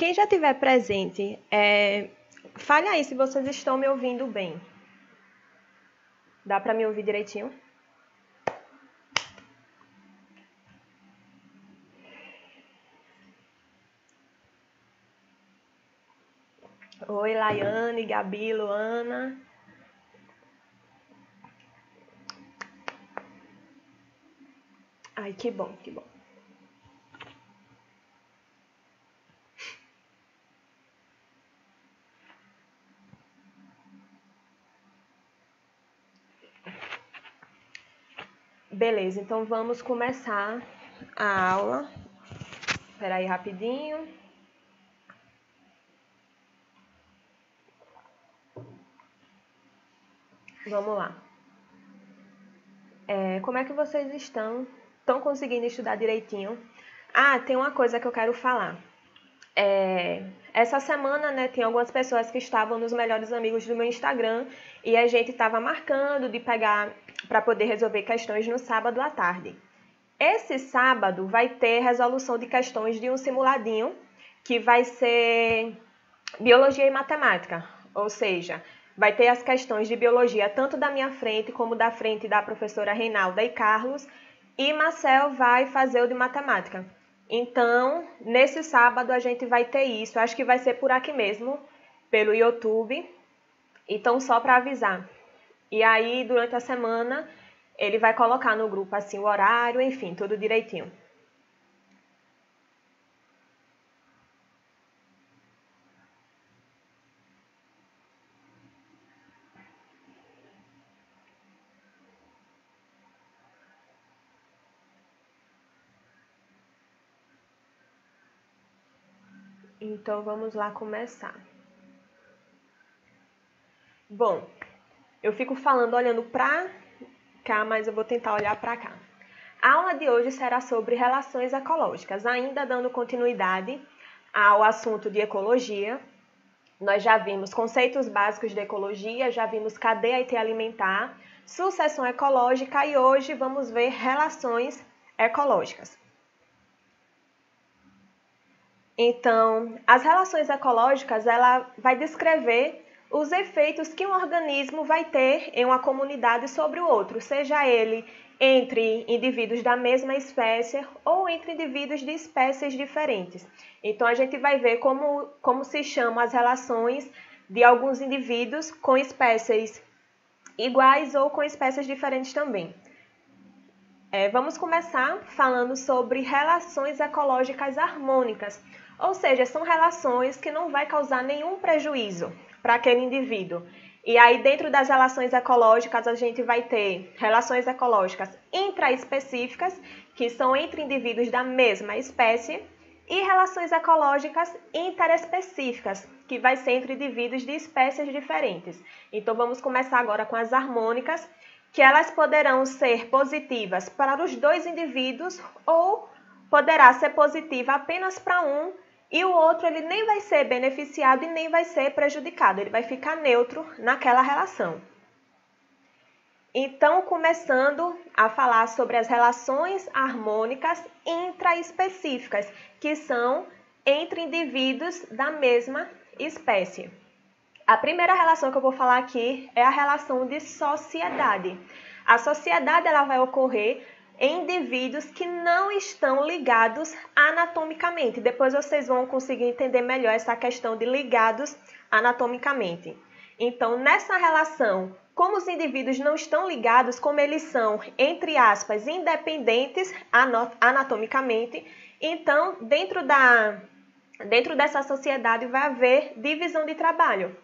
Quem já tiver presente, fale aí se vocês estão me ouvindo bem. Dá para me ouvir direitinho? Oi, Laiane, Gabi, Luana. Ai, que bom, que bom. Beleza, então vamos começar a aula. Espera aí rapidinho. Vamos lá. Como é que vocês estão? Estão conseguindo estudar direitinho? Ah, tem uma coisa que eu quero falar. Essa semana, né, tem algumas pessoas que estavam nos melhores amigos do meu Instagram e a gente estava marcando de pegar para poder resolver questões no sábado à tarde. Esse sábado vai ter resolução de questões de um simuladinho que vai ser biologia e matemática, ou seja, vai ter as questões de biologia tanto da minha frente como da frente da professora Reinalda e Carlos, e Marcel vai fazer o de matemática. Então, nesse sábado a gente vai ter isso, acho que vai ser por aqui mesmo, pelo YouTube, então só para avisar. E aí, durante a semana, ele vai colocar no grupo assim o horário, enfim, tudo direitinho. Então, vamos lá começar. Bom, eu fico falando olhando para cá, mas eu vou tentar olhar para cá. A aula de hoje será sobre relações ecológicas, ainda dando continuidade ao assunto de ecologia. Nós já vimos conceitos básicos de ecologia, já vimos cadeia e teia alimentar, sucessão ecológica e hoje vamos ver relações ecológicas. Então, as relações ecológicas, ela vai descrever os efeitos que um organismo vai ter em uma comunidade sobre o outro, seja ele entre indivíduos da mesma espécie ou entre indivíduos de espécies diferentes. Então, a gente vai ver como se chamam as relações de alguns indivíduos com espécies iguais ou com espécies diferentes também. Vamos começar falando sobre relações ecológicas harmônicas, ou seja, são relações que não vai causar nenhum prejuízo para aquele indivíduo. E aí, dentro das relações ecológicas, a gente vai ter relações ecológicas intraespecíficas, que são entre indivíduos da mesma espécie, e relações ecológicas interespecíficas, que vai ser entre indivíduos de espécies diferentes. Então, vamos começar agora com as harmônicas, que elas poderão ser positivas para os dois indivíduos ou poderá ser positiva apenas para um e o outro ele nem vai ser beneficiado e nem vai ser prejudicado, ele vai ficar neutro naquela relação. Então, começando a falar sobre as relações harmônicas intraespecíficas, que são entre indivíduos da mesma espécie. A primeira relação que eu vou falar aqui é a relação de sociedade. A sociedade ela vai ocorrer em indivíduos que não estão ligados anatomicamente. Depois vocês vão conseguir entender melhor essa questão de ligados anatomicamente. Então, nessa relação, como os indivíduos não estão ligados, como eles são, entre aspas, independentes anatomicamente, então, dentro dessa sociedade vai haver divisão de trabalho,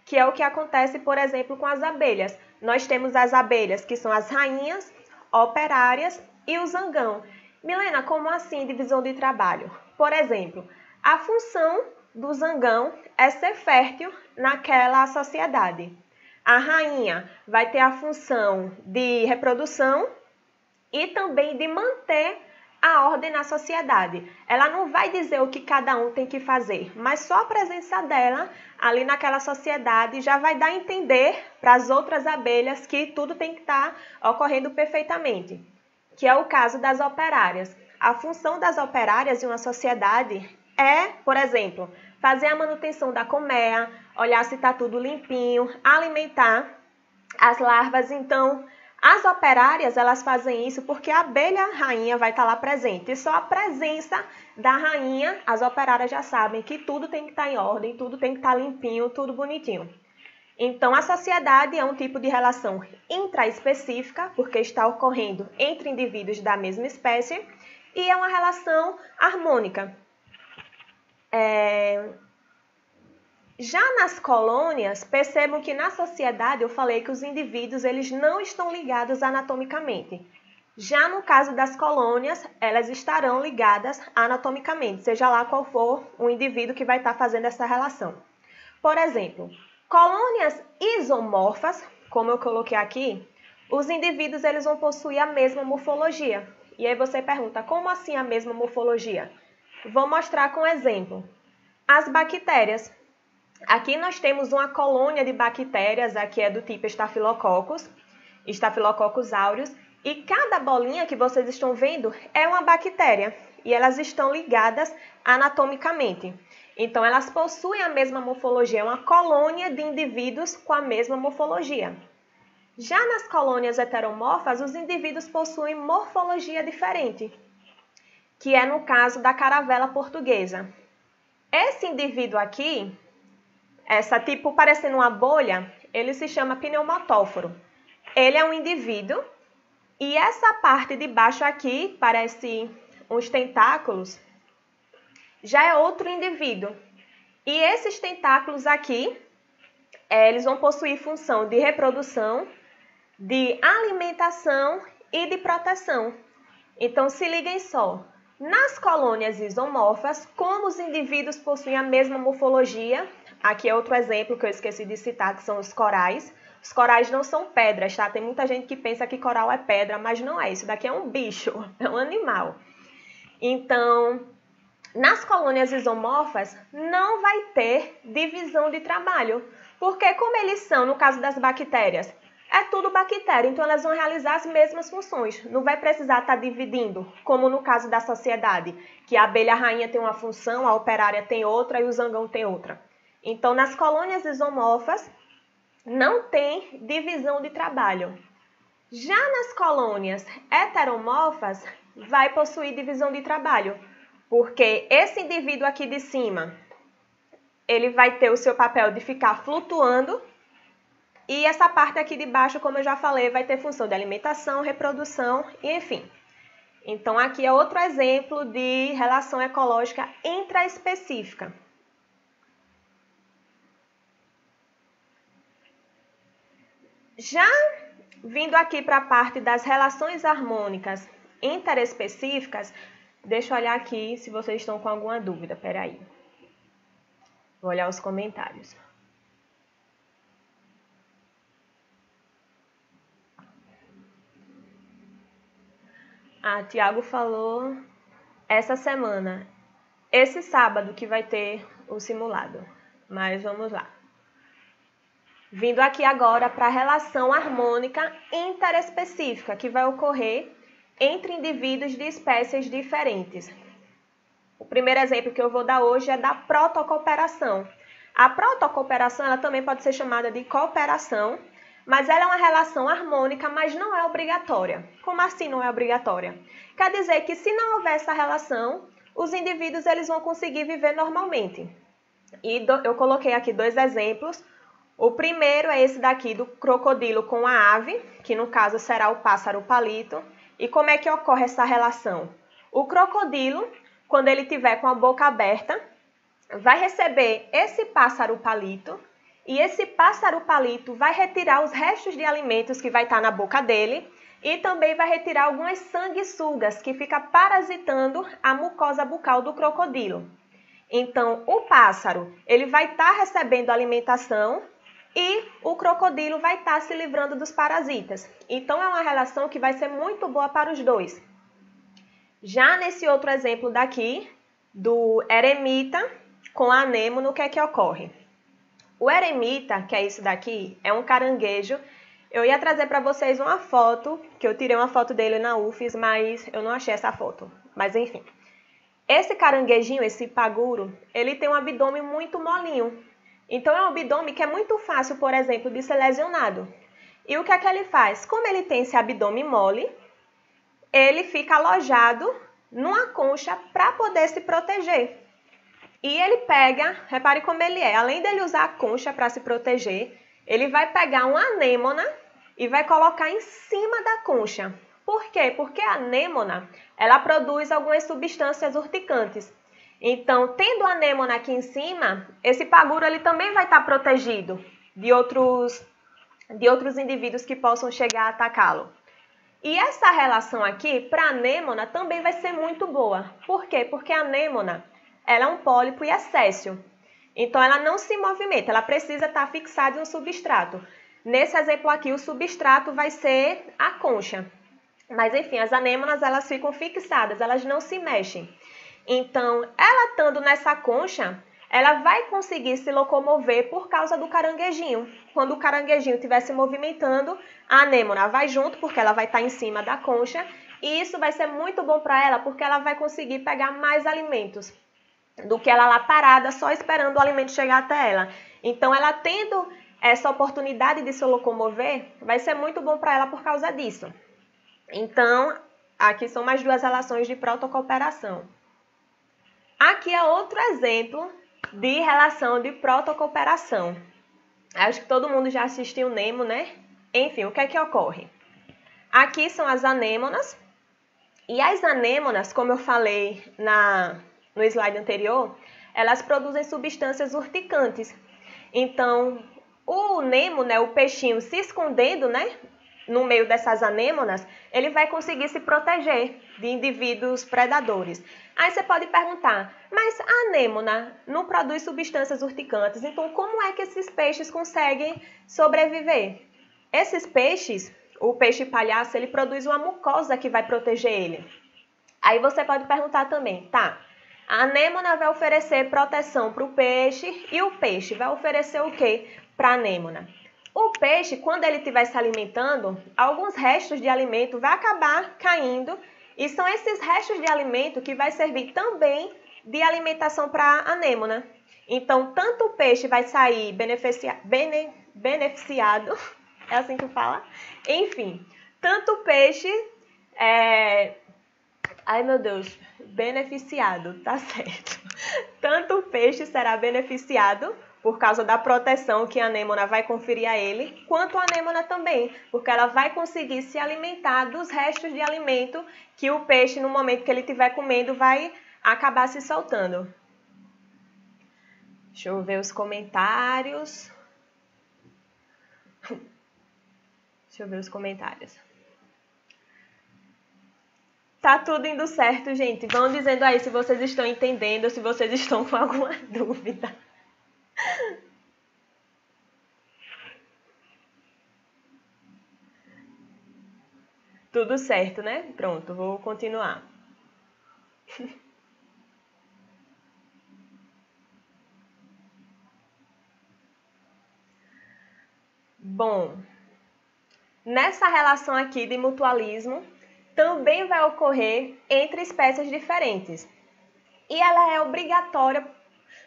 que é o que acontece, por exemplo, com as abelhas. Nós temos as abelhas, que são as rainhas, operárias e o zangão. Milena, como assim divisão de trabalho? Por exemplo, a função do zangão é ser fértil naquela sociedade. A rainha vai ter a função de reprodução e também de manter a ordem na sociedade. Ela não vai dizer o que cada um tem que fazer, mas só a presença dela ali naquela sociedade já vai dar a entender para as outras abelhas que tudo tem que estar ocorrendo perfeitamente, que é o caso das operárias. A função das operárias em uma sociedade é, por exemplo, fazer a manutenção da colmeia, olhar se está tudo limpinho, alimentar as larvas. Então, as operárias, elas fazem isso porque a abelha rainha vai estar lá presente. E só a presença da rainha, as operárias já sabem que tudo tem que estar em ordem, tudo tem que estar limpinho, tudo bonitinho. Então, a sociedade é um tipo de relação intraespecífica, porque está ocorrendo entre indivíduos da mesma espécie, e é uma relação harmônica. Já nas colônias, percebam que na sociedade eu falei que os indivíduos eles não estão ligados anatomicamente. Já no caso das colônias, elas estarão ligadas anatomicamente, seja lá qual for o indivíduo que vai estar fazendo essa relação. Por exemplo, colônias isomorfas, como eu coloquei aqui, os indivíduos eles vão possuir a mesma morfologia. E aí você pergunta, como assim a mesma morfologia? Vou mostrar com exemplo. As bactérias. Aqui nós temos uma colônia de bactérias, aqui é do tipo Staphylococcus aureus, e cada bolinha que vocês estão vendo é uma bactéria, e elas estão ligadas anatomicamente. Então, elas possuem a mesma morfologia, é uma colônia de indivíduos com a mesma morfologia. Já nas colônias heteromorfas, os indivíduos possuem morfologia diferente, que é no caso da caravela portuguesa. Esse indivíduo aqui, essa tipo parecendo uma bolha, ele se chama pneumatóforo. Ele é um indivíduo e essa parte de baixo aqui, parece uns tentáculos, já é outro indivíduo. E esses tentáculos aqui, eles vão possuir função de reprodução, de alimentação e de proteção. Então, se liguem só. Nas colônias isomorfas, como os indivíduos possuem a mesma morfologia, aqui é outro exemplo que eu esqueci de citar, que são os corais. Os corais não são pedras, tá? Tem muita gente que pensa que coral é pedra, mas não é. Isso daqui é um bicho, é um animal. Então, nas colônias isomorfas, não vai ter divisão de trabalho. Porque como eles são, no caso das bactérias, é tudo bactéria, então elas vão realizar as mesmas funções. Não vai precisar estar dividindo, como no caso da sociedade, que a abelha rainha tem uma função, a operária tem outra e o zangão tem outra. Então, nas colônias isomorfas, não tem divisão de trabalho. Já nas colônias heteromorfas, vai possuir divisão de trabalho, porque esse indivíduo aqui de cima, ele vai ter o seu papel de ficar flutuando, e essa parte aqui de baixo, como eu já falei, vai ter função de alimentação, reprodução e enfim. Então, aqui é outro exemplo de relação ecológica intraespecífica. Já vindo aqui para a parte das relações harmônicas interespecíficas, deixa eu olhar aqui se vocês estão com alguma dúvida. Peraí. Vou olhar os comentários. Tiago falou essa semana, esse sábado que vai ter o simulado. Mas vamos lá. Vindo aqui agora para a relação harmônica interespecífica, que vai ocorrer entre indivíduos de espécies diferentes. O primeiro exemplo que eu vou dar hoje é da protocooperação. A protocooperação ela também pode ser chamada de cooperação, mas ela é uma relação harmônica, mas não é obrigatória. Como assim não é obrigatória? Quer dizer que se não houver essa relação, os indivíduos eles vão conseguir viver normalmente. E eu coloquei aqui dois exemplos. O primeiro é esse daqui do crocodilo com a ave, que no caso será o pássaro palito. E como é que ocorre essa relação? O crocodilo, quando ele tiver com a boca aberta, vai receber esse pássaro palito, e esse pássaro palito vai retirar os restos de alimentos que vai estar na boca dele e também vai retirar algumas sanguessugas que ficam parasitando a mucosa bucal do crocodilo. Então, o pássaro ele vai estar recebendo alimentação e o crocodilo vai estar se livrando dos parasitas. Então, é uma relação que vai ser muito boa para os dois. Já nesse outro exemplo daqui, do eremita com a anêmone, o que é que ocorre? O eremita, que é isso daqui, é um caranguejo. Eu ia trazer para vocês uma foto, que eu tirei uma foto dele na UFES, mas eu não achei essa foto. Mas enfim. Esse caranguejinho, esse paguro, ele tem um abdômen muito molinho. Então, é um abdômen que é muito fácil, por exemplo, de ser lesionado. E o que é que ele faz? Como ele tem esse abdômen mole, ele fica alojado numa concha para poder se proteger. E ele pega, repare como ele é, além dele usar a concha para se proteger, ele vai pegar uma anêmona e vai colocar em cima da concha. Por quê? Porque a anêmona, ela produz algumas substâncias urticantes. Então, tendo a anêmona aqui em cima, esse paguro ele também vai estar protegido de outros indivíduos que possam chegar a atacá-lo. E essa relação aqui, para a anêmona, também vai ser muito boa. Por quê? Porque a anêmona, ela é um pólipo e é séssil. Então, ela não se movimenta, ela precisa estar fixada em um substrato. Nesse exemplo aqui, o substrato vai ser a concha. Mas, enfim, as anêmonas, elas ficam fixadas, elas não se mexem. Então, ela estando nessa concha, ela vai conseguir se locomover por causa do caranguejinho. Quando o caranguejinho estiver se movimentando, a anêmona vai junto, porque ela vai estar em cima da concha. E isso vai ser muito bom para ela, porque ela vai conseguir pegar mais alimentos do que ela lá parada, só esperando o alimento chegar até ela. Então, ela tendo essa oportunidade de se locomover, vai ser muito bom para ela por causa disso. Então, aqui são mais duas relações de protocooperação. Aqui é outro exemplo de relação de protocooperação. Acho que todo mundo já assistiu Nemo, né? Enfim, o que é que ocorre? Aqui são as anêmonas. E as anêmonas, como eu falei no slide anterior, elas produzem substâncias urticantes. Então, o Nemo, né, o peixinho se escondendo, né, no meio dessas anêmonas, ele vai conseguir se proteger de indivíduos predadores. Aí você pode perguntar, mas a anêmona não produz substâncias urticantes, então como é que esses peixes conseguem sobreviver? Esses peixes, o peixe palhaço, ele produz uma mucosa que vai proteger ele. Aí você pode perguntar também, tá, a anêmona vai oferecer proteção para o peixe e o peixe vai oferecer o quê para a anêmona? O peixe, quando ele estiver se alimentando, alguns restos de alimento vai acabar caindo e são esses restos de alimento que vai servir também de alimentação para a anêmona. Então, tanto o peixe vai sair beneficiado, é assim que fala? Enfim, tanto o peixe ai, meu Deus, beneficiado, tá certo. Tanto o peixe será beneficiado por causa da proteção que a anêmona vai conferir a ele, quanto a anêmona também, porque ela vai conseguir se alimentar dos restos de alimento que o peixe, no momento que ele estiver comendo, vai acabar se soltando. Deixa eu ver os comentários. Deixa eu ver os comentários. Tá tudo indo certo, gente. Vão dizendo aí se vocês estão entendendo, se vocês estão com alguma dúvida. Tudo certo, né? Pronto, vou continuar. Bom, nessa relação aqui de mutualismo, também vai ocorrer entre espécies diferentes. E ela é obrigatória,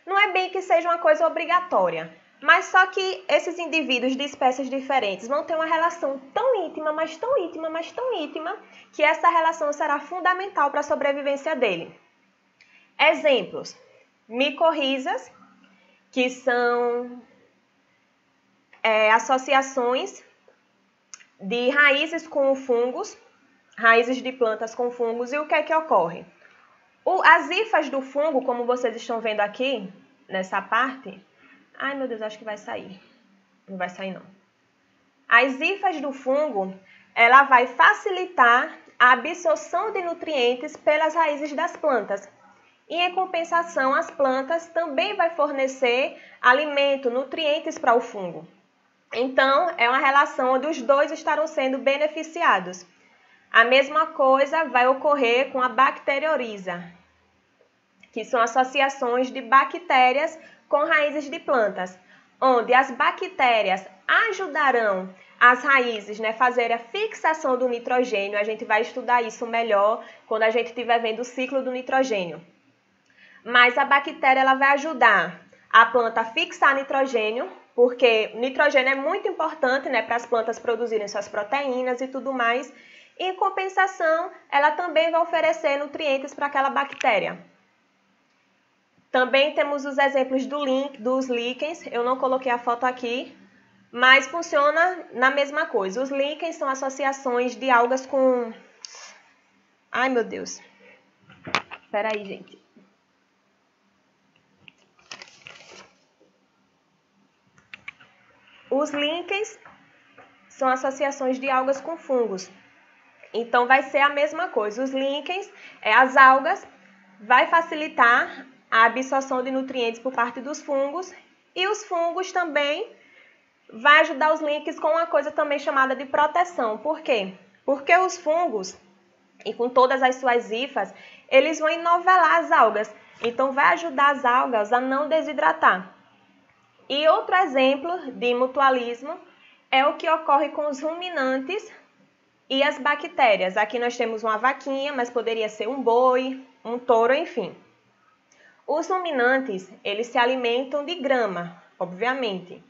não é bem que seja uma coisa obrigatória, mas só que esses indivíduos de espécies diferentes vão ter uma relação tão íntima, mas tão íntima, mas tão íntima, que essa relação será fundamental para a sobrevivência dele. Exemplos: micorrizas, que são associações de raízes com fungos, raízes de plantas com fungos. E o que é que ocorre? As hifas do fungo, como vocês estão vendo aqui, nessa parte... Ai, meu Deus, acho que vai sair. Não vai sair, não. As hifas do fungo, ela vai facilitar a absorção de nutrientes pelas raízes das plantas. E, em compensação, as plantas também vai fornecer alimento, nutrientes para o fungo. Então, é uma relação onde os dois estarão sendo beneficiados. A mesma coisa vai ocorrer com a bacteriorhiza, que são associações de bactérias com raízes de plantas, onde as bactérias ajudarão as raízes, né, fazer a fixação do nitrogênio. A gente vai estudar isso melhor quando a gente estiver vendo o ciclo do nitrogênio. mas a bactéria ela vai ajudar a planta a fixar nitrogênio, porque nitrogênio é muito importante, né, para as plantas produzirem suas proteínas e tudo mais. Em compensação, ela também vai oferecer nutrientes para aquela bactéria. Também temos os exemplos dos líquens, eu não coloquei a foto aqui, mas funciona na mesma coisa. Os líquens são associações de algas com... Ai, meu Deus. Espera aí, gente. Os líquens são associações de algas com fungos. Então, vai ser a mesma coisa. Os líquens, as algas, vai facilitar a absorção de nutrientes por parte dos fungos. E os fungos também vai ajudar os líquens com uma coisa também chamada de proteção. Por quê? Porque os fungos, e com todas as suas hifas, eles vão enovelar as algas. Então, vai ajudar as algas a não desidratar. E outro exemplo de mutualismo é o que ocorre com os ruminantes e as bactérias. Aqui nós temos uma vaquinha, mas poderia ser um boi, um touro, enfim. Os ruminantes, eles se alimentam de grama, obviamente.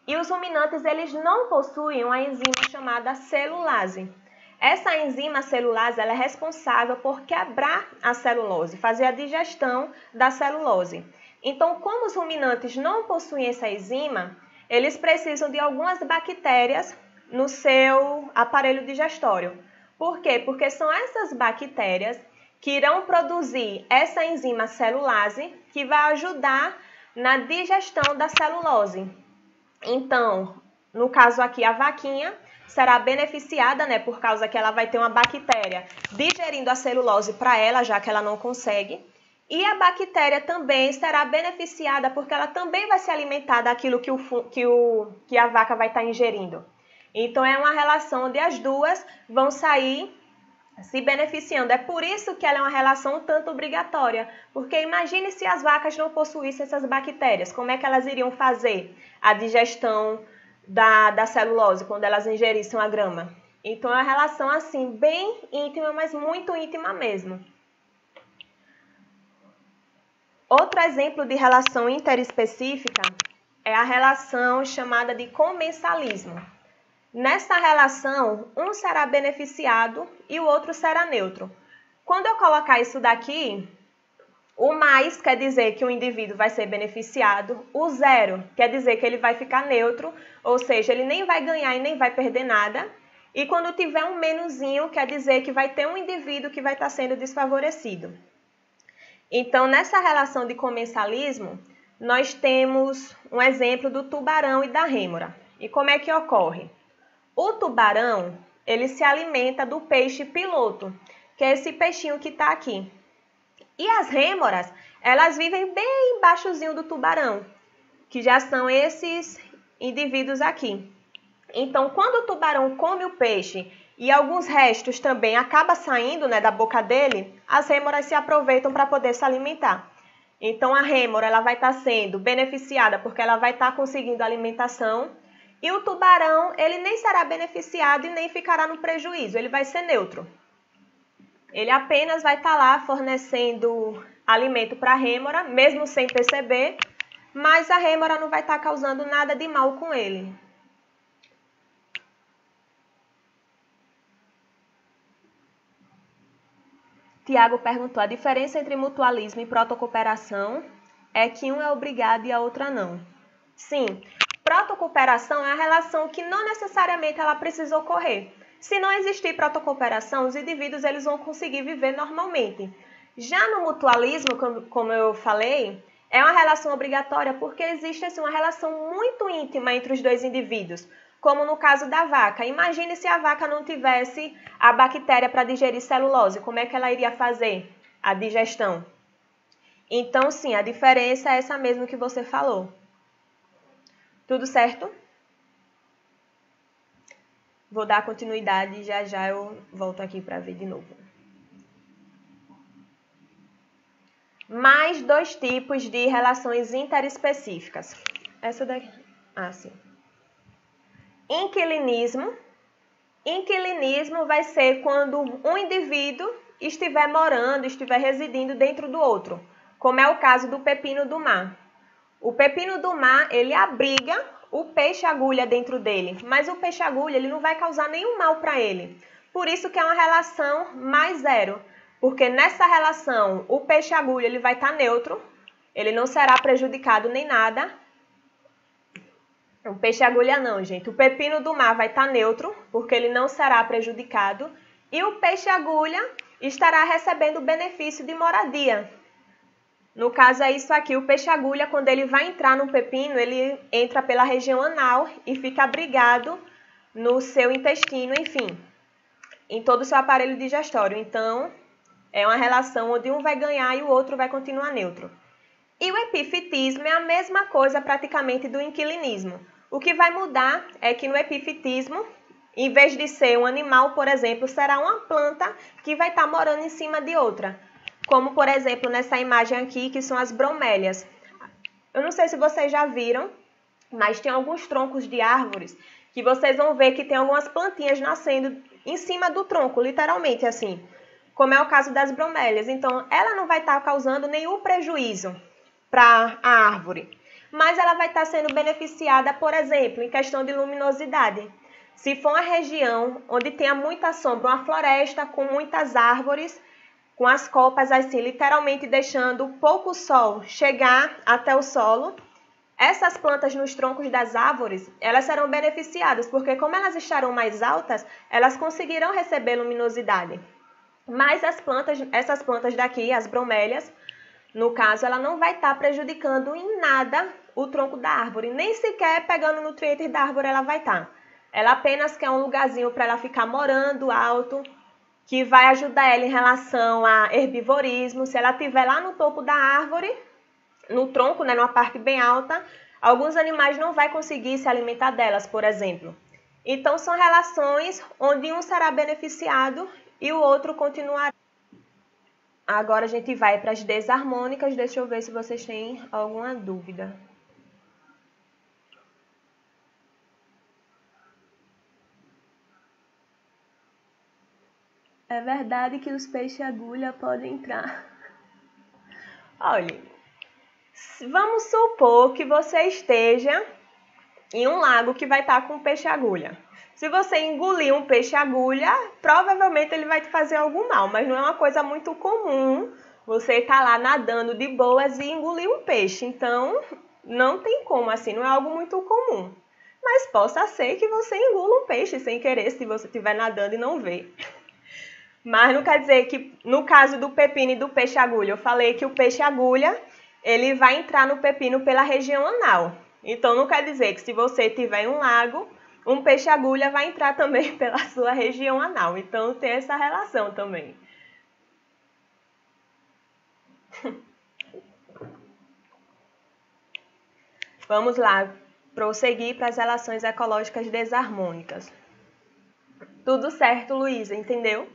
E os ruminantes, eles não possuem uma enzima chamada celulase. Essa enzima celulase ela é responsável por quebrar a celulose, fazer a digestão da celulose. Então, como os ruminantes não possuem essa enzima, eles precisam de algumas bactérias no seu aparelho digestório. Por quê? Porque são essas bactérias que irão produzir essa enzima celulase que vai ajudar na digestão da celulose. Então, no caso aqui, a vaquinha será beneficiada, né, por causa que ela vai ter uma bactéria digerindo a celulose para ela, já que ela não consegue. E a bactéria também será beneficiada porque ela também vai se alimentar daquilo que a vaca vai estar ingerindo. Então, é uma relação onde as duas vão sair se beneficiando. É por isso que ela é uma relação tanto obrigatória. Porque imagine se as vacas não possuíssem essas bactérias. Como é que elas iriam fazer a digestão da celulose quando elas ingerissem a grama? Então, é uma relação assim, bem íntima, mas muito íntima mesmo. Outro exemplo de relação interespecífica é a relação chamada de comensalismo. Nessa relação, um será beneficiado e o outro será neutro. Quando eu colocar isso daqui, o mais quer dizer que o indivíduo vai ser beneficiado, o zero quer dizer que ele vai ficar neutro, ou seja, ele nem vai ganhar e nem vai perder nada. E quando tiver um menuzinho, quer dizer que vai ter um indivíduo que vai estar sendo desfavorecido. Então, nessa relação de comensalismo, nós temos um exemplo do tubarão e da rêmora. E como é que ocorre? O tubarão, ele se alimenta do peixe piloto, que é esse peixinho que está aqui. E as rêmoras, elas vivem bem embaixozinho do tubarão, que já são esses indivíduos aqui. Então, quando o tubarão come o peixe e alguns restos também acabam saindo, né, da boca dele, as rêmoras se aproveitam para poder se alimentar. Então, a rêmora ela vai estar sendo beneficiada porque ela vai estar conseguindo alimentação. E o tubarão, ele nem será beneficiado e nem ficará no prejuízo, ele vai ser neutro. Ele apenas vai estar lá fornecendo alimento para a rêmora, mesmo sem perceber, mas a rêmora não vai estar causando nada de mal com ele. Tiago perguntou, a diferença entre mutualismo e protocooperação é que um é obrigado e a outra não. Sim, protocooperação é a relação que não necessariamente ela precisa ocorrer. Se não existir protocooperação, os indivíduos eles vão conseguir viver normalmente. Já no mutualismo, como eu falei, é uma relação obrigatória porque existe assim, uma relação muito íntima entre os dois indivíduos, como no caso da vaca. Imagine se a vaca não tivesse a bactéria para digerir celulose, como é que ela iria fazer a digestão? Então, sim, a diferença é essa mesmo que você falou. Tudo certo? Vou dar continuidade e já eu volto aqui para ver de novo. Mais dois tipos de relações interespecíficas. Essa daqui. Sim. Inquilinismo. Inquilinismo vai ser quando um indivíduo estiver morando, estiver residindo dentro do outro. como é o caso do pepino do mar. O pepino do mar, ele abriga o peixe-agulha dentro dele, mas o peixe-agulha ele não vai causar nenhum mal para ele. Por isso que é uma relação mais zero, porque nessa relação o peixe-agulha ele vai estar neutro, ele não será prejudicado nem nada. O peixe-agulha não, gente. O pepino do mar vai estar neutro, porque ele não será prejudicado, e o peixe-agulha estará recebendo o benefício de moradia. No caso é isso aqui, o peixe-agulha, quando ele vai entrar no pepino, ele entra pela região anal e fica abrigado no seu intestino, enfim, em todo o seu aparelho digestório. Então, é uma relação onde um vai ganhar e o outro vai continuar neutro. E o epifitismo é a mesma coisa praticamente do inquilinismo. O que vai mudar é que no epifitismo, em vez de ser um animal, por exemplo, será uma planta que vai estar morando em cima de outra. Como, por exemplo, nessa imagem aqui, que são as bromélias. Eu não sei se vocês já viram, mas tem alguns troncos de árvores que vocês vão ver que tem algumas plantinhas nascendo em cima do tronco, literalmente assim, como é o caso das bromélias. Então, ela não vai estar causando nenhum prejuízo para a árvore, mas ela vai estar sendo beneficiada, por exemplo, em questão de luminosidade. Se for uma região onde tenha muita sombra, uma floresta com muitas árvores, com as copas assim, literalmente deixando pouco sol chegar até o solo, essas plantas nos troncos das árvores, elas serão beneficiadas, porque como elas estarão mais altas, elas conseguirão receber luminosidade. Mas essas plantas daqui, as bromélias, no caso, ela não vai estar prejudicando em nada o tronco da árvore, nem sequer pegando nutrientes da árvore ela vai estar. Ela apenas quer um lugarzinho para ela ficar morando alto, que vai ajudar ela em relação a herbivorismo. Se ela estiver lá no topo da árvore, no tronco, né, numa parte bem alta, alguns animais não vão conseguir se alimentar delas, por exemplo. Então, são relações onde um será beneficiado e o outro continuará. Agora a gente vai para as desarmônicas. Deixa eu ver se vocês têm alguma dúvida. É verdade que os peixes-agulha podem entrar. Olha, vamos supor que você esteja em um lago que vai estar com peixe-agulha. Se você engolir um peixe-agulha, provavelmente ele vai te fazer algum mal, mas não é uma coisa muito comum você estar lá nadando de boas e engolir um peixe. Então, não tem como, assim, não é algo muito comum. Mas possa ser que você engula um peixe sem querer, se você estiver nadando e não vê. Mas não quer dizer que, no caso do pepino e do peixe-agulha, eu falei que o peixe-agulha, ele vai entrar no pepino pela região anal. Então, não quer dizer que se você tiver em um lago, um peixe-agulha vai entrar também pela sua região anal. Então, tem essa relação também. Vamos lá, prosseguir para as relações ecológicas desarmônicas. Tudo certo, Luísa, entendeu?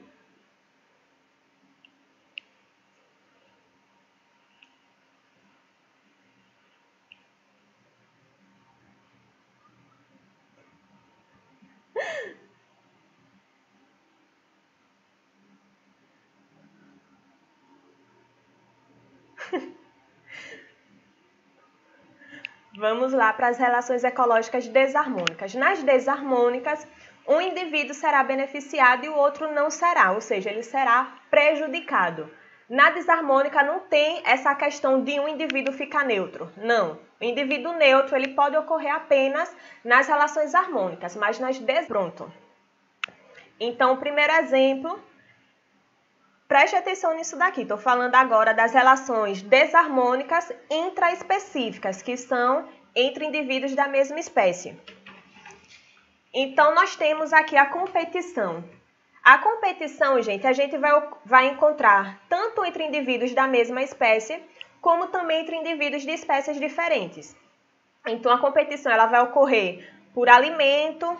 Vamos lá para as relações ecológicas desarmônicas. Nas desarmônicas, um indivíduo será beneficiado e o outro não será, ou seja, ele será prejudicado. Na desarmônica não tem essa questão de um indivíduo ficar neutro, não. O indivíduo neutro ele pode ocorrer apenas nas relações harmônicas, mas nas pronto. Então, o primeiro exemplo, preste atenção nisso daqui, estou falando agora das relações desarmônicas intraespecíficas, que são entre indivíduos da mesma espécie. Então, nós temos aqui a competição. A competição, gente, a gente vai encontrar tanto entre indivíduos da mesma espécie, como também entre indivíduos de espécies diferentes. Então, a competição ela vai ocorrer por alimento,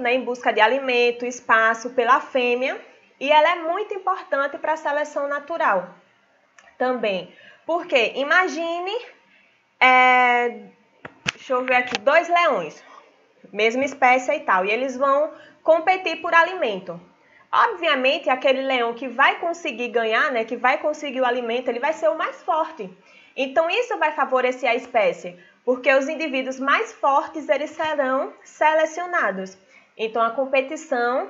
né, em busca de alimento, espaço, pela fêmea, e ela é muito importante para a seleção natural também. Porque, imagine, deixa eu ver aqui, 2 leões, mesma espécie e tal, e eles vão competir por alimento. Obviamente, aquele leão que vai conseguir ganhar, né, que vai conseguir o alimento, ele vai ser o mais forte. Então, isso vai favorecer a espécie, porque os indivíduos mais fortes, eles serão selecionados. Então, a competição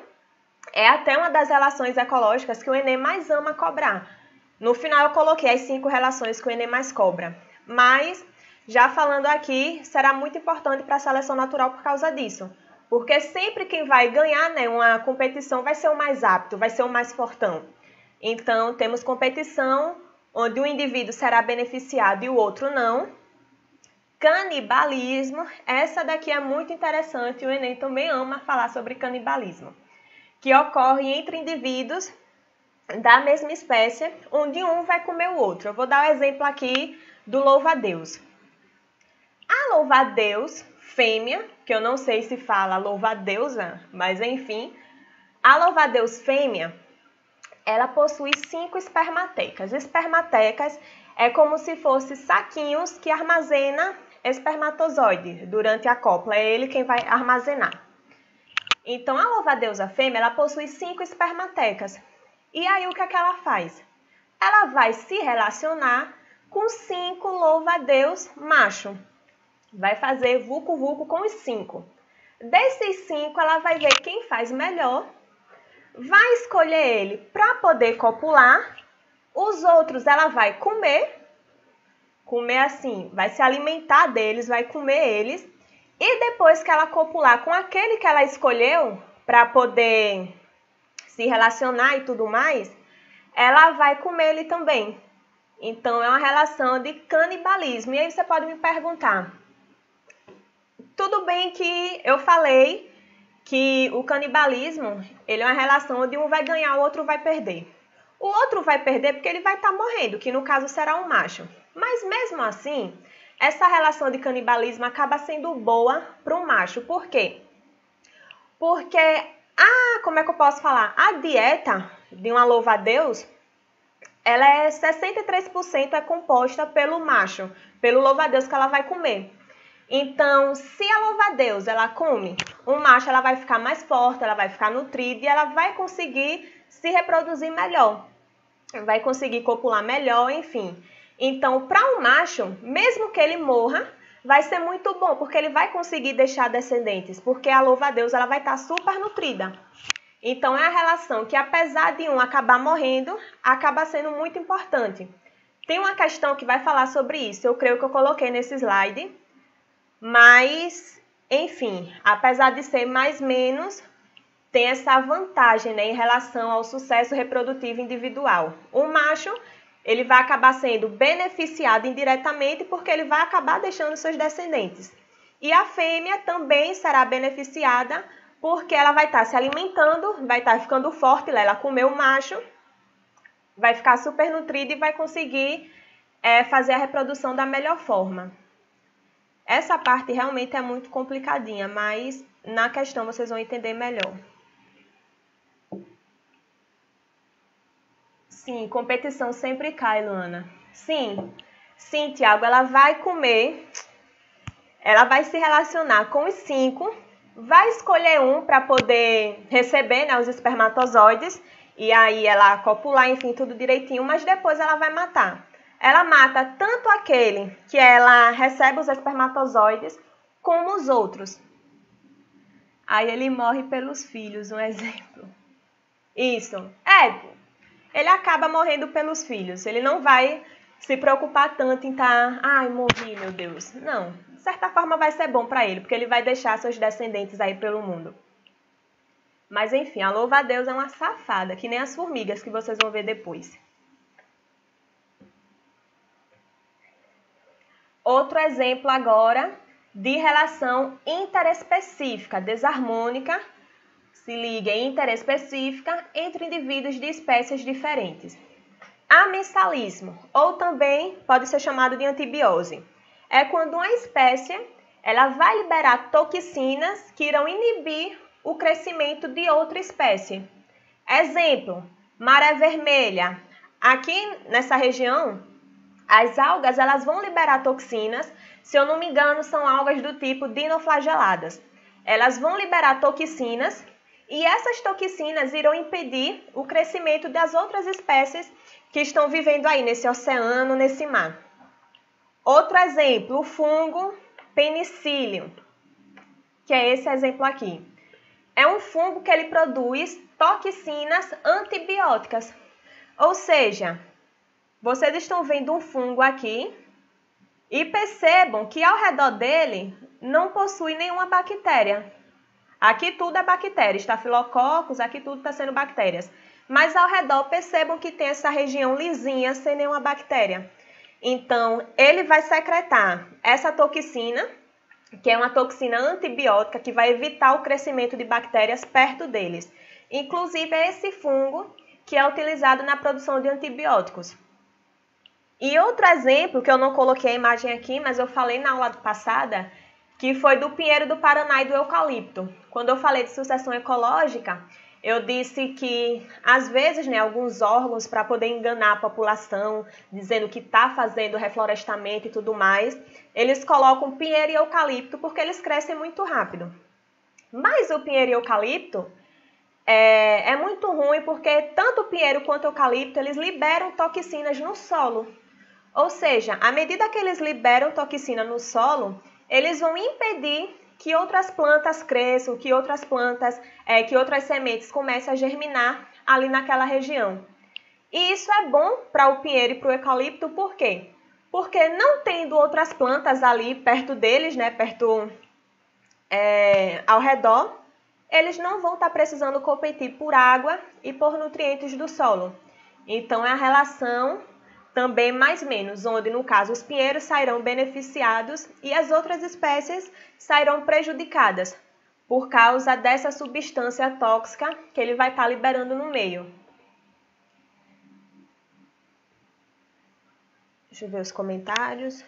é até uma das relações ecológicas que o Enem mais ama cobrar. No final, eu coloquei as 5 relações que o Enem mais cobra. Mas, já falando aqui, será muito importante para a seleção natural por causa disso. Porque sempre quem vai ganhar, né, uma competição vai ser o mais apto, vai ser o mais fortão. Então, temos competição onde um indivíduo será beneficiado e o outro não. Canibalismo, essa daqui é muito interessante, o Enem também ama falar sobre canibalismo, que ocorre entre indivíduos da mesma espécie, onde um vai comer o outro. Eu vou dar o exemplo aqui do louva-a-Deus. A louva-a-Deus fêmea, que eu não sei se fala louva-a-deusa, mas enfim, a louva-a-Deus fêmea, ela possui 5 espermatecas. Espermatecas é como se fossem saquinhos que armazena espermatozoide durante a cópula. É ele quem vai armazenar. Então, a louva-a-deusa fêmea, ela possui 5 espermatecas. E aí, o que é que ela faz? Ela vai se relacionar com 5 louva-a-Deus macho. Vai fazer vucu-vucu com os 5. Desses 5, ela vai ver quem faz melhor, vai escolher ele para poder copular. Os outros ela vai comer assim, vai se alimentar deles, vai comer eles. E depois que ela copular com aquele que ela escolheu para poder se relacionar e tudo mais, ela vai comer ele também. Então, é uma relação de canibalismo. E aí você pode me perguntar, tudo bem que eu falei que o canibalismo, ele é uma relação onde um vai ganhar, o outro vai perder. O outro vai perder porque ele vai estar morrendo, que no caso será um macho. Mas mesmo assim, essa relação de canibalismo acaba sendo boa para o macho. Por quê? Porque, como é que eu posso falar? A dieta de uma louva-a-Deus, ela é 63% é composta pelo macho, pelo louva-a-Deus que ela vai comer. Então, se a louva-a-Deus ela come um macho, ela vai ficar mais forte, ela vai ficar nutrida e ela vai conseguir se reproduzir melhor. Vai conseguir copular melhor, enfim. Então, para um macho, mesmo que ele morra, vai ser muito bom, porque ele vai conseguir deixar descendentes, porque a louva-a-Deus ela vai estar super nutrida. Então, é a relação que, apesar de um acabar morrendo, acaba sendo muito importante. Tem uma questão que vai falar sobre isso, eu creio que eu coloquei nesse slide. Mas, enfim, apesar de ser mais menos, tem essa vantagem, né, em relação ao sucesso reprodutivo individual. O macho, ele vai acabar sendo beneficiado indiretamente porque ele vai acabar deixando seus descendentes. E a fêmea também será beneficiada porque ela vai estar se alimentando, vai estar ficando forte, ela comeu o macho, vai ficar super nutrida e vai conseguir fazer a reprodução da melhor forma. Essa parte realmente é muito complicadinha, mas na questão vocês vão entender melhor. Sim, competição sempre cai, Luana. Sim, Tiago, ela vai comer, ela vai se relacionar com os 5, vai escolher um para poder receber, né, os espermatozoides, e aí ela copular, enfim, tudo direitinho, mas depois ela vai matar. Ela mata tanto aquele que ela recebe os espermatozoides, como os outros. Aí ele morre pelos filhos, um exemplo. Isso. Ele acaba morrendo pelos filhos. Ele não vai se preocupar tanto em estar, morri, meu Deus. Não. De certa forma vai ser bom para ele, porque ele vai deixar seus descendentes aí pelo mundo. Mas enfim, a louva-a-Deus é uma safada, que nem as formigas que vocês vão ver depois. Outro exemplo agora de relação interespecífica, desarmônica, se liga, interespecífica entre indivíduos de espécies diferentes. Amensalismo, ou também pode ser chamado de antibiose, é quando uma espécie ela vai liberar toxinas que irão inibir o crescimento de outra espécie. Exemplo, maré vermelha. Aqui nessa região, as algas elas vão liberar toxinas, se eu não me engano, são algas do tipo dinoflageladas. Elas vão liberar toxinas E essas toxinas irão impedir o crescimento das outras espécies que estão vivendo aí nesse oceano, nesse mar. Outro exemplo, o fungo Penicillium, que é esse exemplo aqui. É um fungo que ele produz toxinas antibióticas. Ou seja, vocês estão vendo um fungo aqui e percebam que ao redor dele não possui nenhuma bactéria. Aqui tudo é bactéria, estafilococos, aqui tudo está sendo bactérias. Mas ao redor percebam que tem essa região lisinha sem nenhuma bactéria. Então, ele vai secretar essa toxina, que é uma toxina antibiótica que vai evitar o crescimento de bactérias perto deles. Inclusive, é esse fungo que é utilizado na produção de antibióticos. E outro exemplo, que eu não coloquei a imagem aqui, mas eu falei na aula passada, que foi do pinheiro do Paraná e do eucalipto. Quando eu falei de sucessão ecológica, eu disse que, às vezes, alguns órgãos, para poder enganar a população, dizendo que está fazendo reflorestamento e tudo mais, eles colocam pinheiro e eucalipto porque eles crescem muito rápido. Mas o pinheiro e eucalipto é muito ruim porque tanto o pinheiro quanto o eucalipto, eles liberam toxinas no solo. Ou seja, à medida que eles liberam toxina no solo, eles vão impedir que outras plantas cresçam, que outras plantas, que outras sementes comecem a germinar ali naquela região. E isso é bom para o pinheiro e para o eucalipto, por quê? Porque não tendo outras plantas ali perto deles, ao redor, eles não vão estar precisando competir por água e por nutrientes do solo. Então, é a relação também mais menos, onde no caso os pinheiros sairão beneficiados e as outras espécies sairão prejudicadas por causa dessa substância tóxica que ele vai estar liberando no meio. Deixa eu ver os comentários.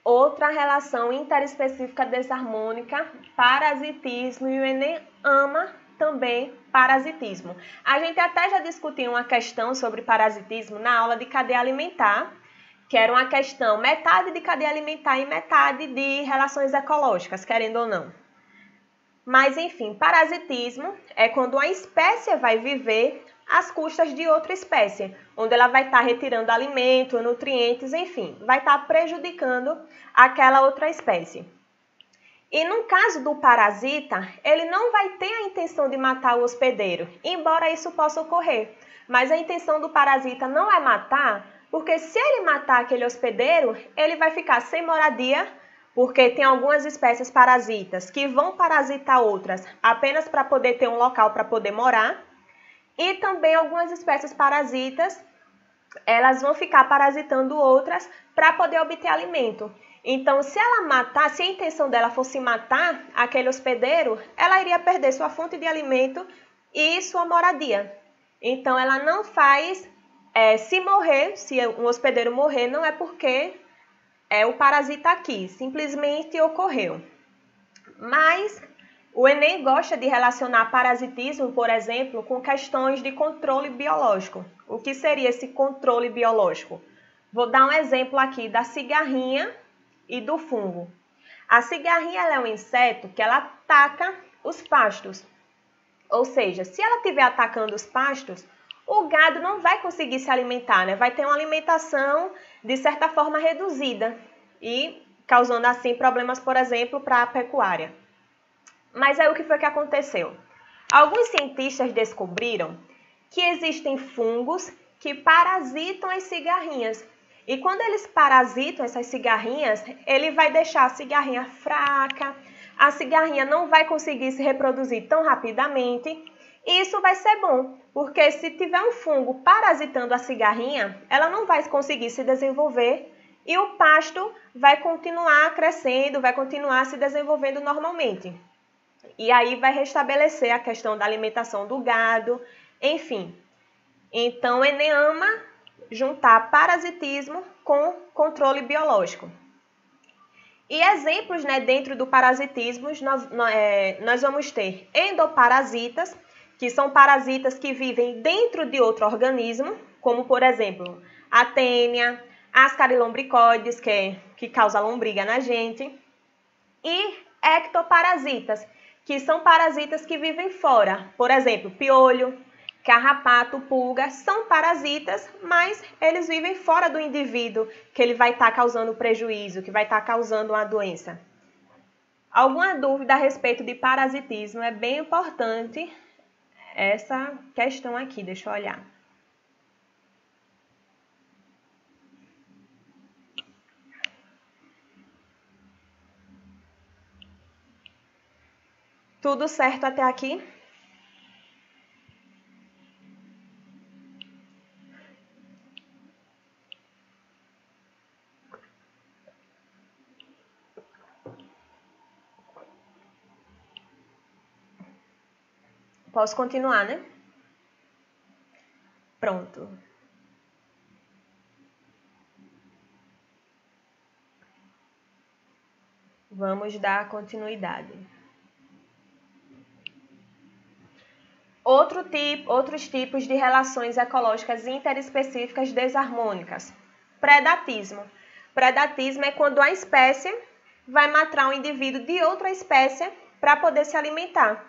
Outra relação interespecífica desarmônica, parasitismo, e o Enem ama também parasitismo. A gente até já discutiu uma questão sobre parasitismo na aula de cadeia alimentar, que era uma questão metade de cadeia alimentar e metade de relações ecológicas, querendo ou não. Mas, enfim, parasitismo é quando uma espécie vai viver às custas de outra espécie, onde ela vai estar retirando alimento, nutrientes, enfim, vai estar prejudicando aquela outra espécie. E no caso do parasita, ele não vai ter a intenção de matar o hospedeiro, embora isso possa ocorrer. Mas a intenção do parasita não é matar, porque se ele matar aquele hospedeiro, ele vai ficar sem moradia, porque tem algumas espécies parasitas que vão parasitar outras apenas para poder ter um local para poder morar. E também algumas espécies parasitas, elas vão ficar parasitando outras para poder obter alimento. Então, se ela matar, se a intenção dela fosse matar aquele hospedeiro, ela iria perder sua fonte de alimento e sua moradia. Então, ela não faz, se morrer, se um hospedeiro morrer, não é porque o parasita quis, simplesmente ocorreu. Mas o Enem gosta de relacionar parasitismo, por exemplo, com questões de controle biológico. O que seria esse controle biológico? Vou dar um exemplo aqui da cigarrinha e do fungo. A cigarrinha é um inseto que ela ataca os pastos. Ou seja, se ela estiver atacando os pastos, o gado não vai conseguir se alimentar, Vai ter uma alimentação, de certa forma, reduzida e causando, assim, problemas, por exemplo, para a pecuária. Mas aí o que foi que aconteceu? Alguns cientistas descobriram que existem fungos que parasitam as cigarrinhas. E quando eles parasitam essas cigarrinhas, ele vai deixar a cigarrinha fraca, a cigarrinha não vai conseguir se reproduzir tão rapidamente. E isso vai ser bom, porque se tiver um fungo parasitando a cigarrinha, ela não vai conseguir se desenvolver e o pasto vai continuar crescendo, vai continuar se desenvolvendo normalmente. E aí vai restabelecer a questão da alimentação do gado, enfim. Então, o Enem ama juntar parasitismo com controle biológico. E exemplos, dentro do parasitismo, nós vamos ter endoparasitas, que são parasitas que vivem dentro de outro organismo, como, por exemplo, a tênia, ascarilombricoides, que causa lombriga na gente, e ectoparasitas, que são parasitas que vivem fora. Por exemplo, piolho, carrapato, pulga, são parasitas, mas eles vivem fora do indivíduo, que ele vai estar causando prejuízo, que vai estar causando uma doença. Alguma dúvida a respeito de parasitismo? É bem importante essa questão aqui, deixa eu olhar. Tudo certo até aqui? Posso continuar, né? Pronto. Vamos dar continuidade. Outros tipos de relações ecológicas interespecíficas desarmônicas. Predatismo. Predatismo é quando a espécie vai matar um indivíduo de outra espécie para poder se alimentar.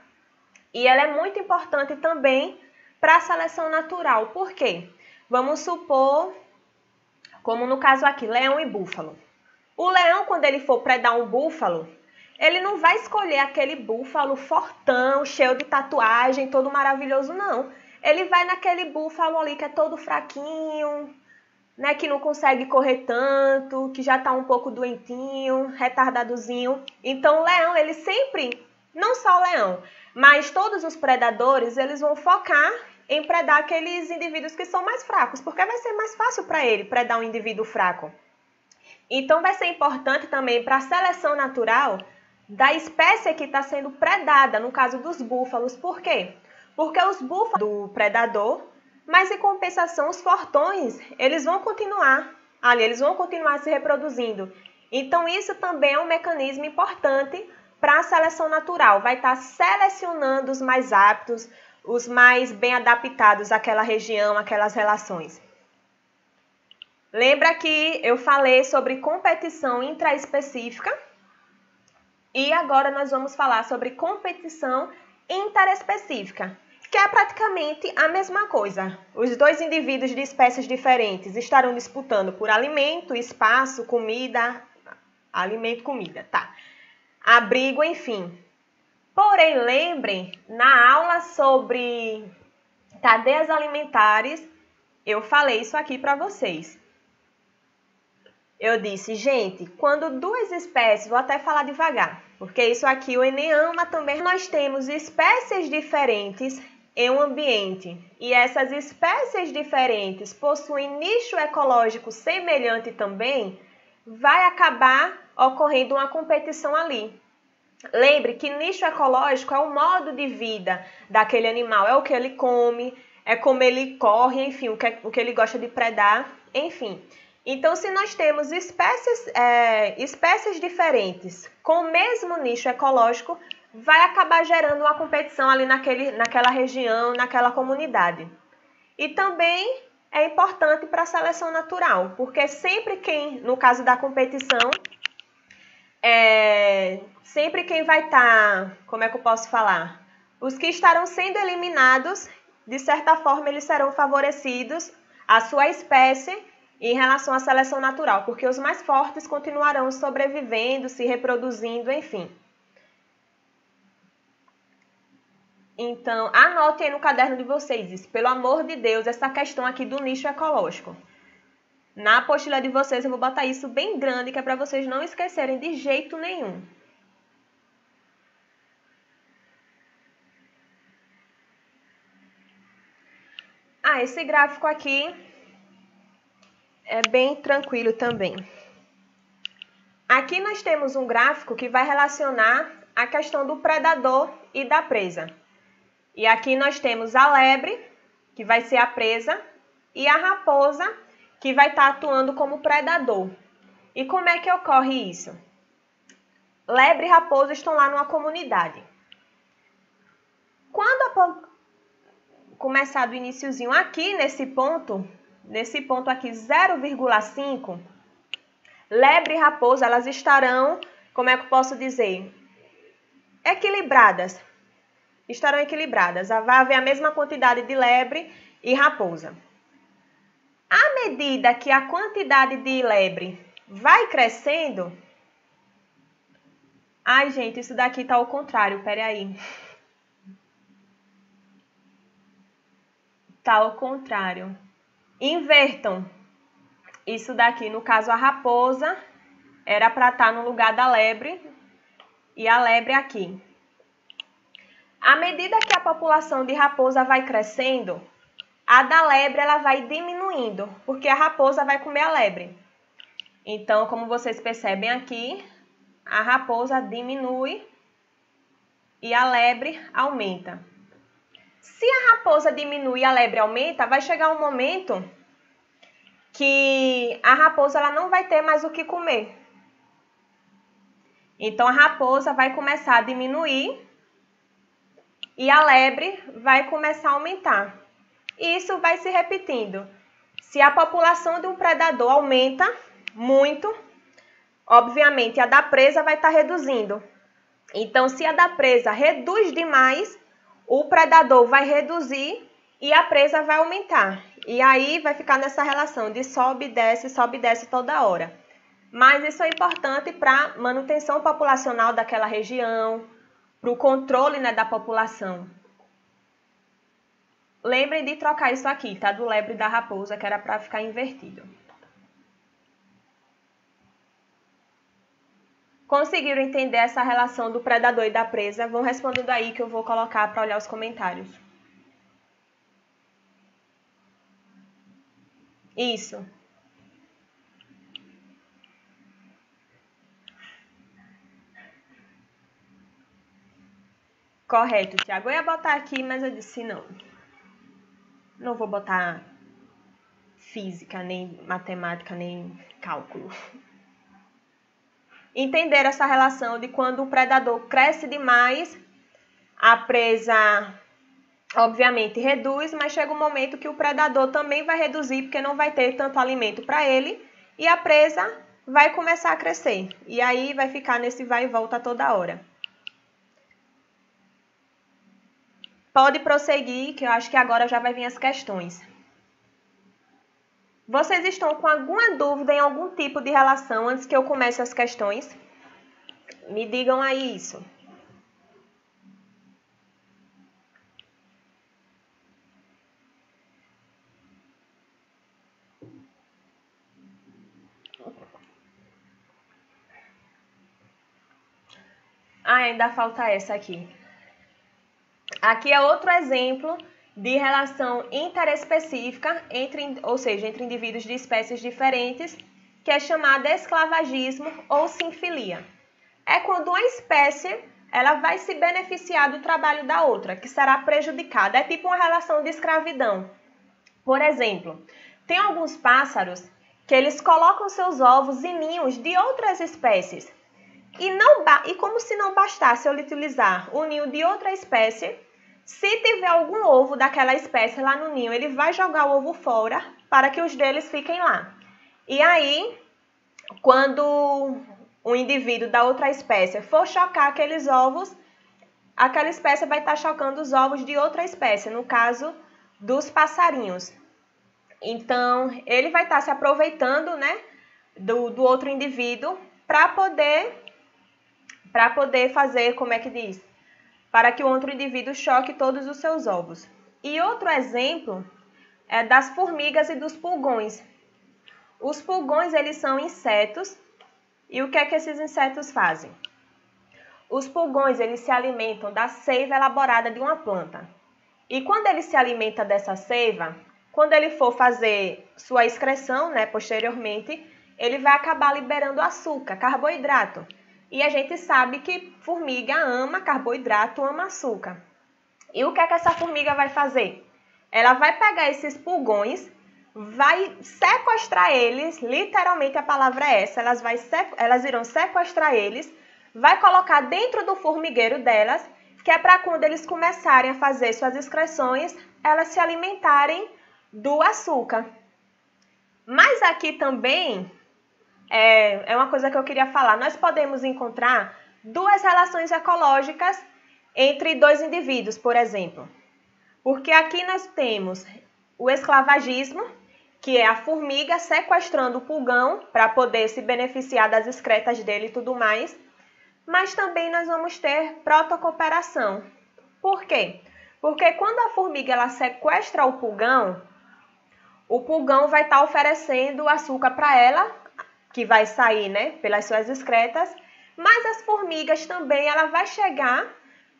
E ela é muito importante também para a seleção natural. Por quê? Vamos supor, como no caso aqui, leão e búfalo. O leão, quando ele for predar um búfalo, ele não vai escolher aquele búfalo fortão, cheio de tatuagem, todo maravilhoso, não. Ele vai naquele búfalo ali que é todo fraquinho, né, que não consegue correr tanto, que já está um pouco doentinho, retardadozinho. Então, o leão, ele sempre, não só o leão, mas todos os predadores, eles vão focar em predar aqueles indivíduos que são mais fracos, porque vai ser mais fácil para ele predar um indivíduo fraco. Então, vai ser importante também para a seleção natural da espécie que está sendo predada, no caso dos búfalos. Por quê? Porque os búfalos do predador, mas em compensação os fortões, eles vão continuar ali, eles vão continuar se reproduzindo. Então, isso também é um mecanismo importante para a seleção natural. Vai estar selecionando os mais aptos, os mais bem adaptados àquela região, àquelas relações. Lembra que eu falei sobre competição intraespecífica? E agora nós vamos falar sobre competição interespecífica, que é praticamente a mesma coisa. Os dois indivíduos de espécies diferentes estarão disputando por alimento, espaço, comida, abrigo, enfim. Porém, lembrem, na aula sobre cadeias alimentares, eu falei isso aqui para vocês. Eu disse, gente, quando duas espécies, vou até falar devagar, porque isso aqui o Enem ama também. Nós temos espécies diferentes em um ambiente e essas espécies diferentes possuem nicho ecológico semelhante também, vai acabar ocorrendo uma competição ali. Lembre que nicho ecológico é o modo de vida daquele animal, é o que ele come, é como ele corre, enfim, o que ele gosta de predar, enfim. Então, se nós temos espécies diferentes com o mesmo nicho ecológico, vai acabar gerando uma competição ali naquela região, naquela comunidade. E também é importante para a seleção natural, porque sempre quem, no caso da competição, sempre quem vai estar, como é que eu posso falar? Os que estarão sendo eliminados, de certa forma, eles serão favorecidos, a sua espécie, em relação à seleção natural, porque os mais fortes continuarão sobrevivendo, se reproduzindo, enfim. Então, anotem aí no caderno de vocês, pelo amor de Deus, essa questão aqui do nicho ecológico. Na apostila de vocês eu vou botar isso bem grande, que é para vocês não esquecerem de jeito nenhum. Esse gráfico aqui é bem tranquilo também. Aqui nós temos um gráfico que vai relacionar a questão do predador e da presa. E aqui nós temos a lebre, que vai ser a presa, e a raposa, que vai estar atuando como predador. E como é que ocorre isso? Lebre e raposa estão lá numa comunidade. Quando começar do iniciozinho aqui nesse ponto, nesse ponto aqui 0,5, lebre e raposa, elas estarão, como é que eu posso dizer? Equilibradas. Estarão equilibradas. Vai haver a mesma quantidade de lebre e raposa. À medida que a quantidade de lebre vai crescendo... Ai, gente, isso daqui tá ao contrário, peraí. Tá ao contrário. Invertam. Isso daqui, no caso, a raposa era para estar no lugar da lebre e a lebre aqui. À medida que a população de raposa vai crescendo, a da lebre ela vai diminuindo, porque a raposa vai comer a lebre. Então, como vocês percebem aqui, a raposa diminui e a lebre aumenta. Se a raposa diminui e a lebre aumenta, vai chegar um momento que a raposa ela não vai ter mais o que comer. Então, a raposa vai começar a diminuir e a lebre vai começar a aumentar. E isso vai se repetindo. Se a população de um predador aumenta muito, obviamente a da presa vai estar reduzindo. Então, se a da presa reduz demais, o predador vai reduzir e a presa vai aumentar. E aí vai ficar nessa relação de sobe e desce toda hora. Mas isso é importante para a manutenção populacional daquela região, para o controle, né, da população. Lembrem de trocar isso aqui, tá? Do lebre e da raposa, que era para ficar invertido. Conseguiram entender essa relação do predador e da presa? Vão respondendo aí que eu vou colocar para olhar os comentários. Isso. Correto, Tiago. Eu ia botar aqui, mas eu disse não. Não vou botar física, nem matemática, nem cálculo. Entender essa relação de quando o predador cresce demais, a presa, obviamente, reduz, mas chega um momento que o predador também vai reduzir, porque não vai ter tanto alimento para ele, e a presa vai começar a crescer. E aí vai ficar nesse vai e volta toda hora. Pode prosseguir, que eu acho que agora já vai vir as questões. Vocês estão com alguma dúvida em algum tipo de relação antes que eu comece as questões? Me digam aí isso. Ah, ainda falta essa aqui. Aqui é outro exemplo de relação interespecífica, ou seja, entre indivíduos de espécies diferentes, que é chamada esclavagismo ou sinfilia. É quando uma espécie ela vai se beneficiar do trabalho da outra, que será prejudicada. É tipo uma relação de escravidão. Por exemplo, tem alguns pássaros que eles colocam seus ovos em ninhos de outras espécies. E como se não bastasse eu utilizar o ninho de outra espécie, se tiver algum ovo daquela espécie lá no ninho, ele vai jogar o ovo fora para que os deles fiquem lá. E aí, quando um indivíduo da outra espécie for chocar aqueles ovos, aquela espécie vai estar chocando os ovos de outra espécie, no caso dos passarinhos. Então, ele vai estar se aproveitando, né, do outro indivíduo para poder fazer, como é que diz? Para que o outro indivíduo choque todos os seus ovos. E outro exemplo é das formigas e dos pulgões. Os pulgões, eles são insetos. E o que é que esses insetos fazem? Os pulgões, eles se alimentam da seiva elaborada de uma planta. E quando ele se alimenta dessa seiva, quando ele for fazer sua excreção, né, posteriormente, ele vai acabar liberando açúcar, carboidrato. E a gente sabe que formiga ama carboidrato, ama açúcar. E o que é que essa formiga vai fazer? Ela vai pegar esses pulgões, vai sequestrar eles, literalmente a palavra é essa, elas irão sequestrar eles, vai colocar dentro do formigueiro delas, que é para quando eles começarem a fazer suas excreções, elas se alimentarem do açúcar. Mas aqui também é uma coisa que eu queria falar. Nós podemos encontrar duas relações ecológicas entre dois indivíduos, por exemplo. Porque aqui nós temos o esclavagismo, que é a formiga sequestrando o pulgão para poder se beneficiar das excretas dele e tudo mais. Mas também nós vamos ter protocooperação. Por quê? Porque quando a formiga ela sequestra o pulgão vai estar oferecendo açúcar para ela, que vai sair, né, pelas suas excretas, mas as formigas também, ela vai chegar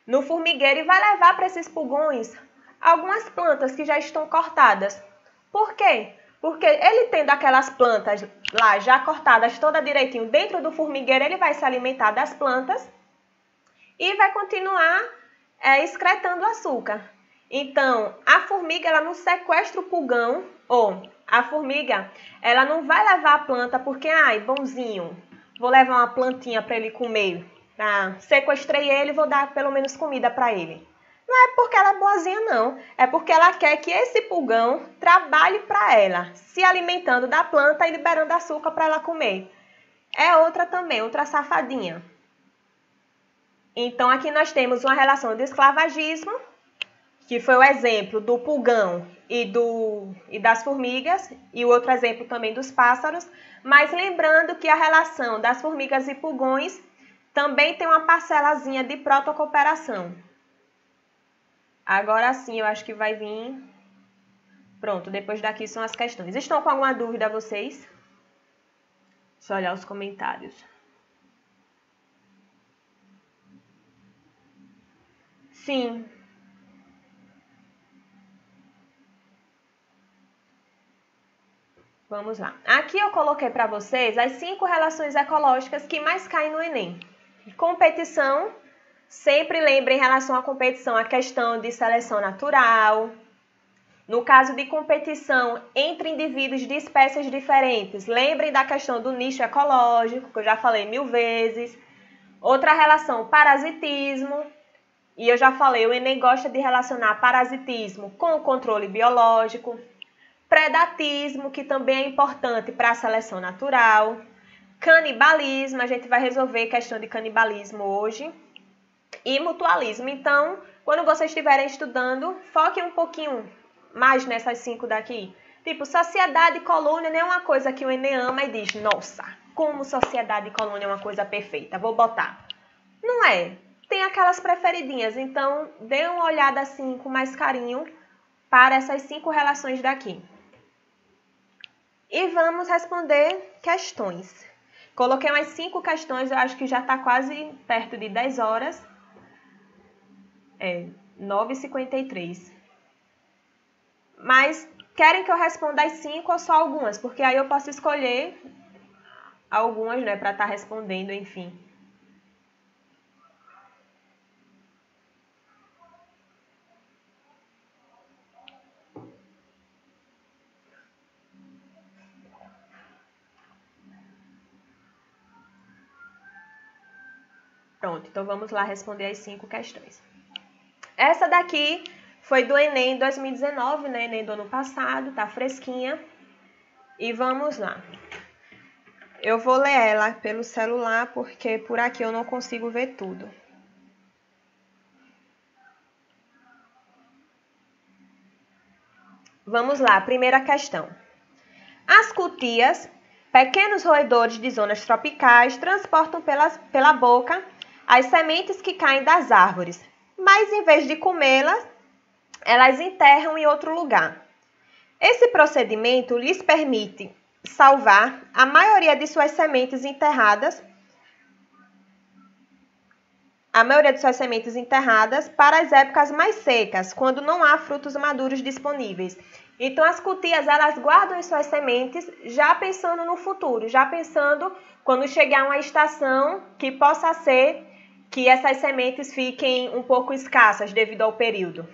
no formigueiro e vai levar para esses pulgões algumas plantas que já estão cortadas. Por quê? Porque ele tendo aquelas plantas lá já cortadas toda direitinho dentro do formigueiro, ele vai se alimentar das plantas e vai continuar excretando açúcar. Então, a formiga ela não sequestra o pulgão, ou a formiga ela não vai levar a planta porque, ai, bonzinho, vou levar uma plantinha para ele comer. Sequestrei ele, vou dar pelo menos comida para ele. Não é porque ela é boazinha, não. É porque ela quer que esse pulgão trabalhe para ela, se alimentando da planta e liberando açúcar para ela comer. É outra também, outra safadinha. Então, aqui nós temos uma relação de esclavagismo, que foi o exemplo do pulgão e das formigas, e o outro exemplo também dos pássaros, mas lembrando que a relação das formigas e pulgões também tem uma parcelazinha de protocooperação. Agora sim, eu acho que vai vir... Pronto, depois daqui são as questões. Estão com alguma dúvida vocês? Só olhar os comentários. Sim. Vamos lá. Aqui eu coloquei para vocês as 5 relações ecológicas que mais caem no Enem. Competição, sempre lembrem em relação à competição a questão de seleção natural. No caso de competição entre indivíduos de espécies diferentes, lembrem da questão do nicho ecológico, que eu já falei 1000 vezes. Outra relação, parasitismo. E eu já falei, o Enem gosta de relacionar parasitismo com o controle biológico. Predatismo, que também é importante para a seleção natural. Canibalismo, a gente vai resolver questão de canibalismo hoje. E mutualismo. Então, quando vocês estiverem estudando, foquem um pouquinho mais nessas 5 daqui. Tipo, sociedade e colônia não é uma coisa que o Enem ama e diz, nossa, como sociedade e colônia é uma coisa perfeita, vou botar. Não é. Tem aquelas preferidinhas, então dê uma olhada assim com mais carinho para essas 5 relações daqui. E vamos responder questões. Coloquei umas 5 questões, eu acho que já está quase perto de 10 horas. 9h53. Mas querem que eu responda as 5 ou só algumas? Porque aí eu posso escolher algumas, né, para estar respondendo, enfim. Pronto, então vamos lá responder as 5 questões. Essa daqui foi do Enem 2019, né? Enem do ano passado, tá fresquinha. E vamos lá. Eu vou ler ela pelo celular, porque por aqui eu não consigo ver tudo. Vamos lá, primeira questão. As cutias, pequenos roedores de zonas tropicais, transportam pela boca as sementes que caem das árvores, mas em vez de comê-las, elas enterram em outro lugar. Esse procedimento lhes permite salvar a maioria de suas sementes enterradas, para as épocas mais secas, quando não há frutos maduros disponíveis. Então, as cutias, elas guardam as suas sementes já pensando no futuro, já pensando quando chegar uma estação que possa ser que essas sementes fiquem um pouco escassas devido ao período.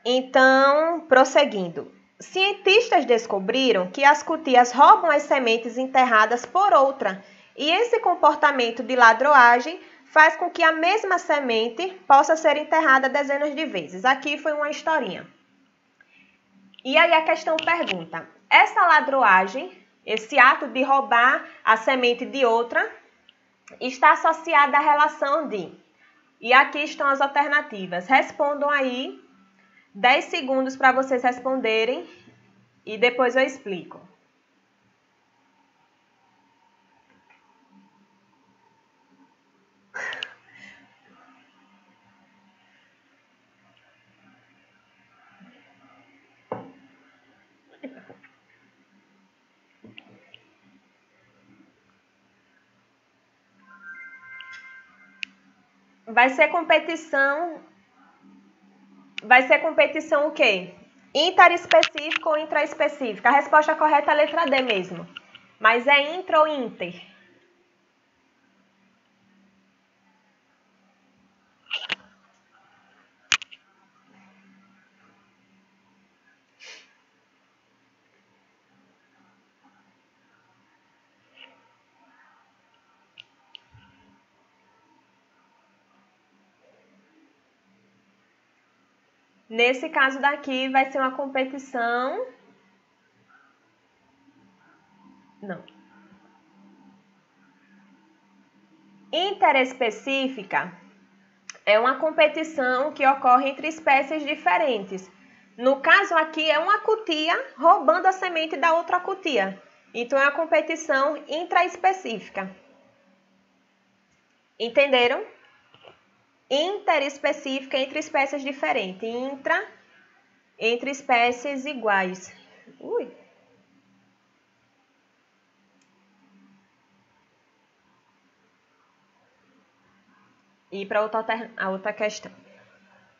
Então, prosseguindo. Cientistas descobriram que as cutias roubam as sementes enterradas por outra, e esse comportamento de ladroagem faz com que a mesma semente possa ser enterrada dezenas de vezes. Aqui foi uma historinha. E aí a questão pergunta, essa ladroagem, esse ato de roubar a semente de outra, está associada à relação de... E aqui estão as alternativas. Respondam aí, 10 segundos para vocês responderem e depois eu explico. Vai ser competição o quê? Interespecífica ou intraespecífica? A resposta correta é a letra D mesmo. Mas é intra ou inter? Nesse caso daqui vai ser uma competição... Não. Interespecífica é uma competição que ocorre entre espécies diferentes. No caso aqui é uma cutia roubando a semente da outra cutia. Então é uma competição intraespecífica. Entenderam? Interespecífica entre espécies diferentes. Intra, entre espécies iguais. Ui. E para a outra questão.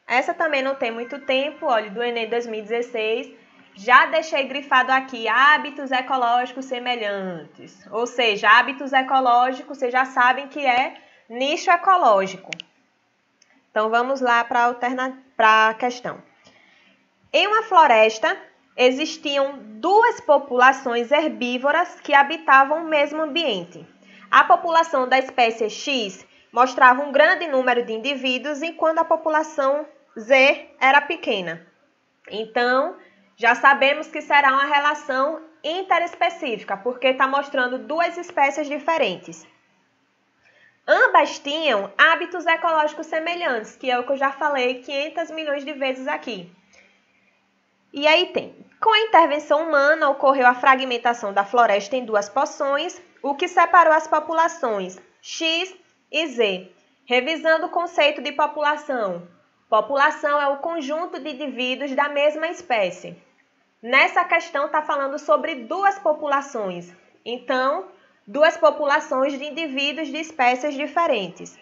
Essa também não tem muito tempo, olha, do Enem 2016. Já deixei grifado aqui, hábitos ecológicos semelhantes. Ou seja, hábitos ecológicos, vocês já sabem que é nicho ecológico. Então, vamos lá para a questão. Em uma floresta, existiam duas populações herbívoras que habitavam o mesmo ambiente. A população da espécie X mostrava um grande número de indivíduos, enquanto a população Z era pequena. Então, já sabemos que será uma relação interespecífica, porque está mostrando duas espécies diferentes. Ambas tinham hábitos ecológicos semelhantes, que é o que eu já falei 500 milhões de vezes aqui. E aí tem, com a intervenção humana, ocorreu a fragmentação da floresta em duas porções, o que separou as populações X e Z. Revisando o conceito de população. População é o conjunto de indivíduos da mesma espécie. Nessa questão está falando sobre duas populações. Então, duas populações de indivíduos de espécies diferentes.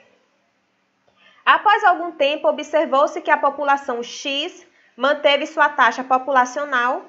Após algum tempo, observou-se que a população X manteve sua taxa populacional